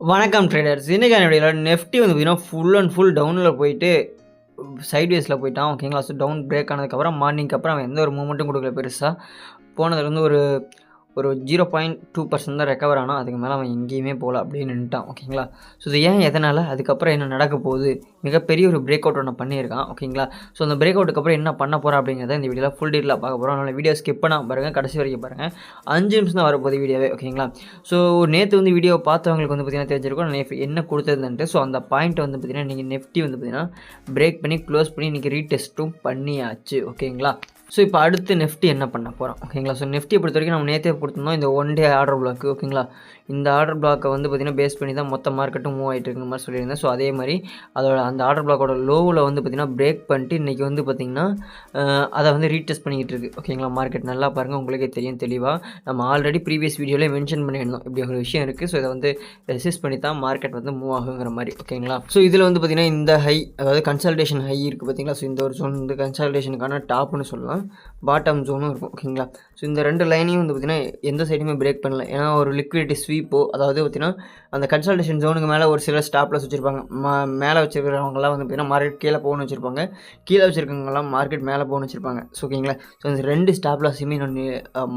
வணக்கம் ட்ரேடர்ஸ். இன்னைக்கான வீடியோவில் நெஃப்டி வந்து பார்த்தீங்கன்னா ஃபுல் அண்ட் ஃபுல் டவுனில் போயிட்டு சைட்வேஸில் போயிட்டான். ஓகேங்களா? ஸோ டவுன் பிரேக் ஆனதுக்கப்புறம் மார்னிங்க்கு அப்புறம் அவன் எந்த ஒரு மூமெண்ட்டும் கொடுக்கல பெருசாக. போனதுலேருந்து ஒரு ஒரு 0.2% தான் ரெக்கவர் ஆனால் அதுக்கு மேலே அவன் எங்கேயுமே போகல அப்படியே நின்றுட்டான். ஓகேங்களா? ஸோ இது ஏன் எதனால் அதுக்கப்புறம் என்ன நடக்க போகுது, மிகப்பெரிய ஒரு பிரேக் அவுட் ஒன்று பண்ணியிருக்கான். ஓகேங்களா? ஸோ அந்த பிரேக் அவுட்டுக்கு அப்புறம் என்ன பண்ண போகிறான் அப்படிங்கிறத இந்த வீடியோவில் ஃபுல் டீட்டெயிலாக பார்க்க போகிறோம். அதனால் வீடியோ ஸ்கிப் பண்ணால் பாருங்கள், கடைசி வரைக்கும் பாருங்கள். 5 நிமிஷம் தான் வரப்போகுது வீடியோவே. ஓகேங்களா? ஸோ நேற்று வந்து வீடியோ பார்த்தவங்களுக்கு வந்து பார்த்திங்கன்னா தெரிஞ்சிருக்கும் நான் என்ன கொடுத்ததுன்ட்டு. ஸோ அந்த பாயிண்ட் வந்து பார்த்திங்கன்னா நீங்கள் நெஃப்டி வந்து பார்த்திங்கன்னா பிரேக் பண்ணி க்ளோஸ் பண்ணி இன்றைக்கி ரீடெஸ்ட்டும் பண்ணியாச்சு. ஓகேங்களா? ஸோ இப்போ அடுத்து நெஃப்டி என்ன பண்ண போகிறோம். ஓகேங்களா? ஸோ நெஃப்டியை பொறுத்த வரைக்கும் நம்ம நேற்றே கொடுத்துருந்தோம் இந்த ஒன் டே ஆர்டர் பிளாக். ஓகேங்களா? இந்த ஆர்டர் பிளாக்கை வந்து பார்த்திங்கன்னா பேஸ் பண்ணி தான் மொத்த மார்க்கெட்டும் மூவ் ஆகிட்டு இருக்கிற மாதிரி சொல்லியிருந்தேன். ஸோ அதே மாதிரி அதோட அந்த ஆர்டர் பிளாக்கோட லோவில் வந்து பார்த்திங்கன்னா பிரேக் பண்ணிட்டு இன்றைக்கி வந்து பார்த்திங்கன்னா அதை வந்து ரீடெஸ்ட் பண்ணிக்கிட்டு இருக்குது. ஓகேங்களா? மார்க்கெட் நல்லா பாருங்கள், உங்களுக்கே தெரியும் தெளிவாக. நம்ம ஆல்ரெடி ப்ரீவியஸ் வீடியோவில் மென்ஷன் பண்ணியிருந்தோம் இப்படி ஒரு விஷயம் இருக்குது. ஸோ இதை வந்து ரெசிஸ்ட் பண்ணி தான் மார்க்கெட் வந்து மூவ் ஆகுங்கிற மாதிரி. ஓகேங்களா? ஸோ இதில் வந்து பார்த்திங்கன்னா இந்த ஹை, அதாவது கன்சல்டேஷன் ஹை இருக்குது பார்த்திங்களா? ஸோ இந்த ஒரு ஜோன் வந்து கன்சல்டேஷனுக்கான டாப்னு சொல்லலாம், பாட்டம் ஜோனும் இருக்கும். ஓகேங்களா? ஸோ இந்த ரெண்டு லைனையும் வந்து பார்த்திங்கன்னா எந்த சைடுமே பிரேக் பண்ணல. ஏன்னா ஒரு லிக்விடிட்டி ஸ்வீப்போ, அதாவது பார்த்திங்கன்னா அந்த கன்சல்டேஷன் ஜோனுக்கு மேலே ஒரு சில ஸ்டாப்லஸ் வச்சுருப்பாங்க. மேலே வச்சுருக்கிறவங்களாம் வந்து பார்த்திங்கன்னா மார்க்கெட் கீழே போகணும்னு வச்சுருப்பாங்க, கீழே வச்சுருக்கவங்களாம் மார்க்கெட் மேலே போகணும்னு வச்சுருப்பாங்க. ஸோ ஓகேங்களா? ஸோ இந்த ரெண்டு ஸ்டாப்லாஸையுமே நான்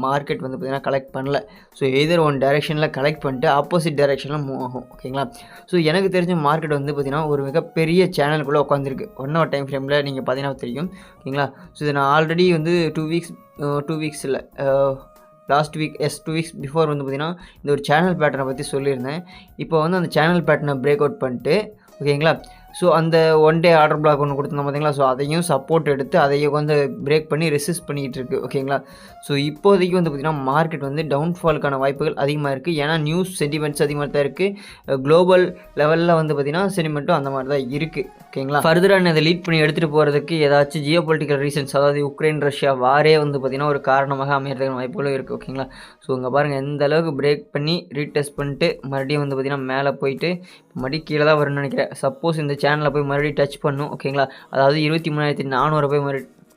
மார்க்கெட் வந்து பார்த்திங்கன்னா கலெக்ட் பண்ணல. ஸோ எதர் ஒன் டைரெக்ஷனில் கலெக்ட் பண்ணிட்டு ஆப்போசிட் டைரெக்ஷனில் மூவ் ஆகும். ஓகேங்களா? ஸோ எனக்கு தெரிஞ்ச மார்க்கெட் வந்து பார்த்திங்கன்னா ஒரு மிகப்பெரிய சேனலுக்குள்ளே உட்காந்துருக்கு 1 hour டைம் ஃப்ரேமில். நீங்கள் பார்த்தீங்கன்னா தெரியும். ஓகேங்களா? ஸோ இதை நான் ஆல்ரெடி வந்து 2 வீக்ஸ் இல்லை, லாஸ்ட் வீக் 2 வீக்ஸ் பிஃபோர் வந்து பார்த்திங்கன்னா இந்த ஒரு சேனல் பேட்டர்னை பற்றி சொல்லியிருந்தேன். இப்போ வந்து அந்த சேனல் பேட்டர்னை பிரேக் அவுட் பண்ணிட்டு, ஓகேங்களா, ஸோ அந்த ஒன் டே ஆர்டர் பிளாக் ஒன்று கொடுத்துருந்தோம் பார்த்தீங்களா? ஸோ அதையும் சப்போர்ட் எடுத்து அதையும் வந்து பிரேக் பண்ணி ரெசிஸ்ட் பண்ணிக்கிட்டு இருக்குது. ஓகேங்களா? ஸோ இப்போதைக்கு வந்து பார்த்திங்கன்னா மார்க்கெட் வந்து டவுன்ஃபாலுக்கான வாய்ப்புகள் அதிகமாக இருக்குது. ஏன்னா நியூஸ் சென்டிமெண்ட்ஸ் அதிகமாக தான் இருக்குது. குளோபல் லெவலில் வந்து பார்த்திங்கன்னா சென்டிமெண்ட்டும் அந்த மாதிரி தான் இருக்குது. ஓகேங்களா? ஃபர்தராக அதை லீட் பண்ணி எடுத்துகிட்டு போகிறதுக்கு ஏதாச்சும் ஜியோ பொலிட்டிக்கல் ரீசன்ஸ், அதாவது உக்ரைன் ரஷ்யா வாரே வந்து பார்த்திங்கன்னா ஒரு காரணமாக அமையறதுக்கான வாய்ப்புகளும் இருக்குது. ஓகேங்களா? ஸோ இங்கே பாருங்கள் எந்த அளவுக்கு பிரேக் பண்ணி ரீடெஸ்ட் பண்ணிட்டு மறுபடியும் வந்து பார்த்திங்கன்னா மேலே போயிட்டு மறுபடியும் கீழே தான் வரும்னு நினைக்கிறேன். சப்போஸ் இந்த சேனலில் போய் மறுபடியும் டச் பண்ணும். ஓகேங்களா? அதாவது 23,400 போய்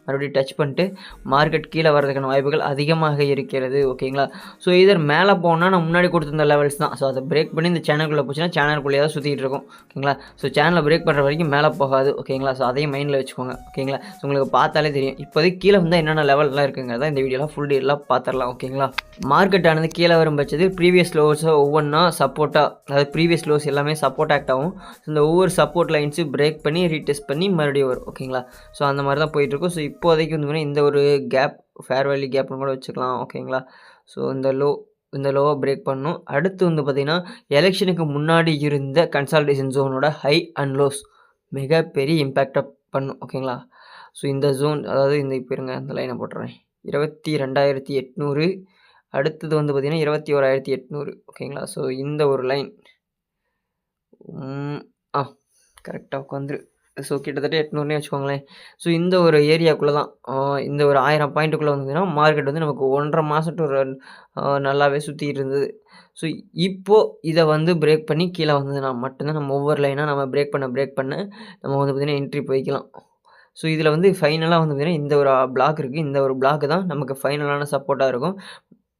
மறுபடியும் டச் பண்ணிட்டு மார்க்கெட் கீழே வர்றதுக்கான வாய்ப்புகள் அதிகமாக இருக்கிறது. ஓகேங்களா? ஸோ இதர் மேலே போனால் நான் முன்னாடி கொடுத்துருந்த லெவல்ஸ் தான். ஸோ அதை பிரேக் பண்ணி இந்த சேனலுக்குள்ளே போச்சுன்னா சேனலுக்குள்ளேயே தான் சுற்றிக்கிட்டு இருக்கும். ஓகேங்களா? ஸோ சேனலை பிரேக் பண்ணுற வரைக்கும் மேலே போகாது. ஓகேங்களா? ஸோ அதையும் மைண்டில் வச்சுக்கோங்க. ஓகேங்களா? ஸோ உங்களுக்கு பார்த்தாலே தெரியும் இப்போதைக்கு கீழே வந்து என்னென்ன லெவல்லாம் இருக்குங்கிறத இந்த வீடியோலாம் ஃபுல் டீட்டெயிலாக பார்த்துடலாம். ஓகேங்களா? மார்க்கெட் ஆனது கீழே வரும் பட்சத்தில் ப்ரீவியஸ் லோஸை ஒவ்வொன்றா சப்போர்ட்டாக, அதாவது ப்ரீவியஸ் லோஸ் எல்லாமே சப்போர்ட் ஆக்ட் ஆகும். இந்த ஒவ்வொரு சப்போர்ட் லைன்ஸும் பிரேக் பண்ணி ரீடெஸ்ட் பண்ணி மறுபடியும் வரும். ஓகேங்களா? ஸோ அந்த மாதிரி தான் போயிட்டுருக்கும். ஸோ இப்போதைக்கு வந்து இந்த ஒரு கேப், ஃபேர் வேல்யூ கேப்னு கூட வச்சுக்கலாம். ஓகேங்களா? ஸோ இந்த லோவை பிரேக் பண்ணணும். அடுத்து வந்து பார்த்திங்கன்னா எலெக்ஷனுக்கு முன்னாடி இருந்த கன்சால்டேஷன் ஜோனோட ஹை அண்ட் லோஸ் மிகப்பெரிய இம்பேக்டை பண்ணும். ஓகேங்களா? ஸோ இந்த ஜோன், அதாவது இந்த இப்போ இருங்க அந்த லைனை போட்டுறேன், 22,800. அடுத்தது வந்து பார்த்திங்கன்னா 21,800. ஓகேங்களா? ஸோ இந்த ஒரு லைன் கரெக்டாக உட்காந்துரு. ஸோ கிட்டத்தட்ட 800 வச்சுக்கோங்களேன். ஸோ இந்த ஒரு ஏரியாக்குள்ளே தான், இந்த ஒரு 1000 பாயிண்ட்டுக்குள்ளே வந்ததுன்னா மார்க்கெட் வந்து நமக்கு 1.5 மாதம் டு நல்லாவே சுற்றிட்டு இருந்தது. ஸோ இப்போது இதை வந்து பிரேக் பண்ணி கீழே வந்ததுன்னா மட்டும்தான் நம்ம ஒவ்வொரு லைனாக நம்ம பிரேக் பண்ண நம்ம வந்து பார்த்திங்கன்னா என்ட்ரி போய்க்கலாம். ஸோ இதில் வந்து ஃபைனலாக வந்து பார்த்திங்கன்னா இந்த ஒரு பிளாக் இருக்குது. இந்த ஒரு பிளாக் தான் நமக்கு ஃபைனலான சப்போர்ட்டாக இருக்கும்.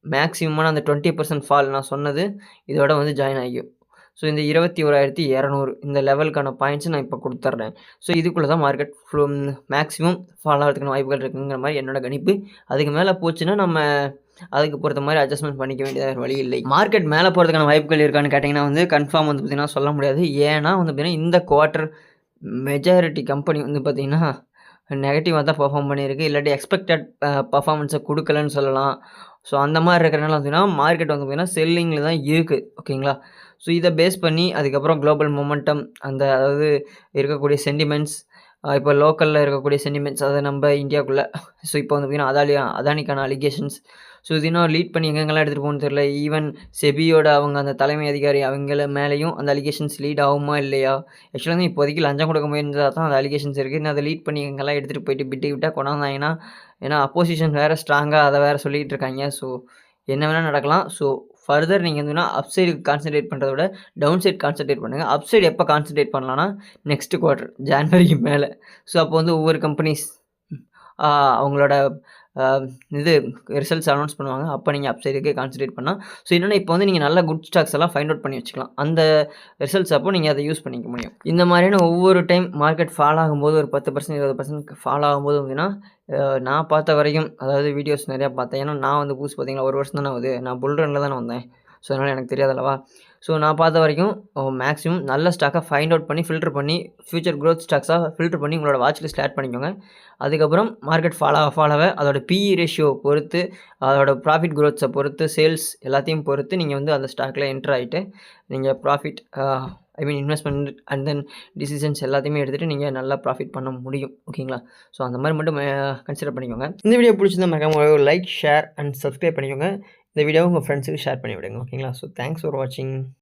மேக்ஸிமமான அந்த 20% ஃபால் நான் சொன்னது இதோட வந்து ஜாயின் ஆகியும். ஸோ இந்த 21,200 இந்த லெவலுக்கான பாயிண்ட்ஸ் நான் இப்போ கொடுத்துட்றேன். ஸோ இதுக்குள்ளே தான் மார்க்கெட் மேக்ஸிமம் ஃபால் ஆகிறதுக்கான வாய்ப்புகள் இருக்குங்கிற மாதிரி என்னோட கணிப்பு. அதுக்கு மேலே போச்சுன்னா நம்ம அதுக்கு பொறுத்த மாதிரி அட்ஜஸ்ட்மெண்ட் பண்ணிக்க வேண்டியதாக வழி இல்லை. மார்க்கெட் மேலே போகிறதுக்கான வாய்ப்புகள் இருக்கான்னு கேட்டிங்கன்னா வந்து கன்ஃபார்ம் வந்து பார்த்திங்கன்னா சொல்ல முடியாது. ஏன்னா வந்து பார்த்திங்கன்னா இந்த குவார்ட்டர் மெஜாரிட்டி கம்பெனி வந்து பார்த்திங்கன்னா நெகட்டிவாக தான் பர்ஃபார்ம் பண்ணியிருக்கு, இல்லாட்டி எக்ஸ்பெக்டட் பர்ஃபார்மன்ஸை கொடுக்கலன்னு சொல்லலாம். ஸோ அந்த மாதிரி இருக்கிறனால பார்த்திங்கன்னா மார்க்கெட் வந்து பார்த்திங்கன்னா செல்லிங்கில் தான் இருக்குது. ஓகேங்களா? ஸோ இதை பேஸ் பண்ணி அதுக்கப்புறம் குளோபல் மொமெண்டம், அதாவது இருக்கக்கூடிய சென்டிமெண்ட்ஸ், இப்போ லோக்கலில் இருக்கக்கூடிய சென்டிமெண்ட்ஸ், அதை நம்ம இந்தியாவுக்குள்ளே, ஸோ இப்போ வந்து பார்த்திங்கன்னா அதானிக்கான அலிகேஷன்ஸ், ஸோ இது இன்னும் லீட் பண்ணி எங்கெங்கெல்லாம் எடுத்துகிட்டு போகணும்னு தெரியல. ஈவன் செபியோட அவங்க அந்த தலைமை அதிகாரி அவங்கள மேலேயும் அந்த அலிகேஷன்ஸ் லீட் ஆகுமா இல்லையா? ஆக்சுவலாக வந்து இப்போதைக்கு லஞ்சம் கொடுக்க முயன்றதாக தான் அந்த அலிகேஷன்ஸ் இருக்குது. இன்னும் அதை லீட் பண்ணி எங்கெல்லாம் எடுத்துகிட்டு போயிட்டு பிட்டு விட்டால் கொண்டாந்தாங்கன்னா, ஏன்னா அப்போசிஷன் வேறு ஸ்ட்ராங்காக அதை வேறு சொல்லிகிட்டு இருக்காங்க. ஸோ என்ன வேணால் நடக்கலாம். ஸோ ஃபர்தர் நீங்கள் வந்து அப்சைடுக்கு கான்சன்ட்ரேட் பண்ணுறத விட டவுன் சைட் கான்சன்ட்ரேட் பண்ணுங்கள். அப்சைடு எப்போ கான்சன்ட்ரேட் பண்ணலான்னா நெக்ஸ்ட் குவார்ட்டர் ஜான்வரிக்கு மேலே. ஸோ அப்போ வந்து ஒவ்வொரு கம்பெனிஸ் அவங்களோட இது ரிசல்ட்ஸ் அனௌன்ஸ் பண்ணுவாங்க. அப்போ நீங்கள் அப்சைடுக்கே கான்சன்ட்ரேட் பண்ணலாம். ஸோ என்னன்னா இப்போ வந்து நீங்கள் நல்ல குட் ஸ்டாக்ஸ் எல்லாம் ஃபைண்ட் அவுட் பண்ணி வச்சுக்கலாம். அந்த ரிசல்ட்ஸ் அப்போ நீங்கள் அதை யூஸ் பண்ணிக்க முடியும். இந்த மாதிரியான ஒவ்வொரு டைம் மார்க்கெட் ஃபால் ஆகும்போது ஒரு 10% 20% ஃபால் ஆகும்போது பார்த்தீங்கன்னா, நான் பார்த்த வரைக்கும் அதாவது வீடியோஸ் நிறையா பார்த்தேன். ஏன்னா நான் வந்து புதுசு பார்த்தீங்களா 1 வருஷம் தானே ஆகுது. நான் புல் ரன்ல தானே வந்தேன். ஸோ அதனால் எனக்கு தெரியாது அல்லவா. ஸோ நான் பார்த்த வரைக்கும் மேக்ஸிமம் நல்ல ஸ்டாக்கை ஃபைண்ட் அவுட் பண்ணி ஃபில்டர் பண்ணி ஃபியூச்சர் க்ரோத் ஸ்டாக்ஸாக ஃபில்டர் பண்ணி உங்களோட வாட்ச் லிஸ்ட்டில் ஆட் பண்ணிக்கோங்க. அதுக்கப்புறம் மார்க்கெட் ஃபால் ஆக அதோட பிஇ ரேஷியோ பொறுத்து, அதோட ப்ராஃபிட் க்ரோத்ஸை பொறுத்து, சேல்ஸ் எல்லாத்தையும் பொறுத்து நீங்கள் வந்து அந்த ஸ்டாக்கில் என்டர் ஆகிட்டு நீங்கள் profit investment and then decisions எல்லாத்தையுமே எடுத்துகிட்டு நீங்கள் நல்லா ப்ராஃபிட் பண்ண முடியும். ஓகேங்களா. ஸோ அந்த மாதிரி மட்டும் கன்சிடர் பண்ணிக்கோங்க. இந்த வீடியோ பிடிச்சிருந்தா மறக்காம ஒரு லைக், ஷேர் அண்ட் சப்ஸ்கிரைப் பண்ணிக்கோங்க. இந்த வீடியோவை உங்கள் ஃப்ரெண்ட்ஸுக்கு ஷேர் பண்ணி விடுங்க. ஓகேங்களா. ஸோ தேங்க்ஸ் ஃபார் வாட்சிங்.